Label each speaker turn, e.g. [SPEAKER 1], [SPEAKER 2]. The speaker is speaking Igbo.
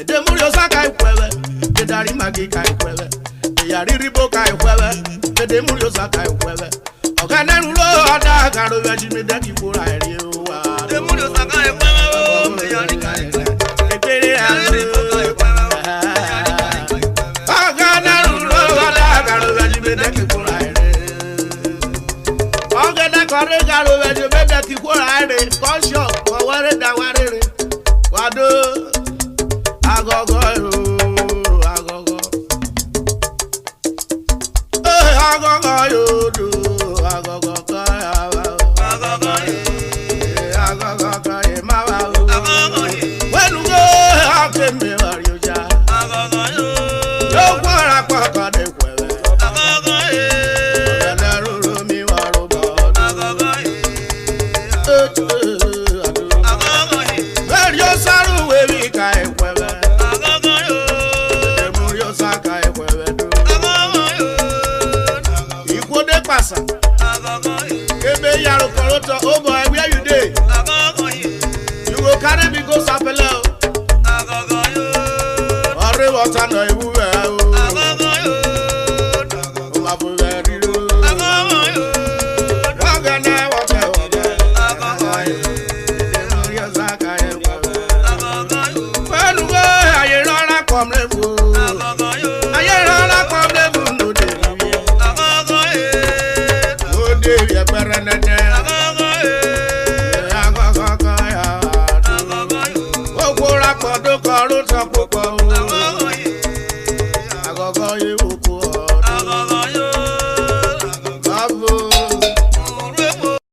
[SPEAKER 1] ede muri osaka ikwebe edari magi ka ikwebe yari ribo ka ikwebe ede muri osaka ikwebe ogana rulo ada garo weji me de kipura eri wa ede muri osaka ikwebe yari ka ikwebe ekere yari ribo ka ikwebe ogana rulo ada garo weji me de kipura eri ogana kore garo weji me de kipura eri kosho waware da warere wado agogo agogo agogo yo do agogo ka agogo agogo ka ma wa agogo wenu go akeme warioja agogo yo kwara papa de kwele agogo na roro mi warobo agogo agogo yo saru we mi ka ekwebe agogo yo muri osaka ekwebe do agogo yo ikode pasa agogo ebe yaro koroto oh boy where you dey agogo you go carry me go sapele agogo yo ore water no iwu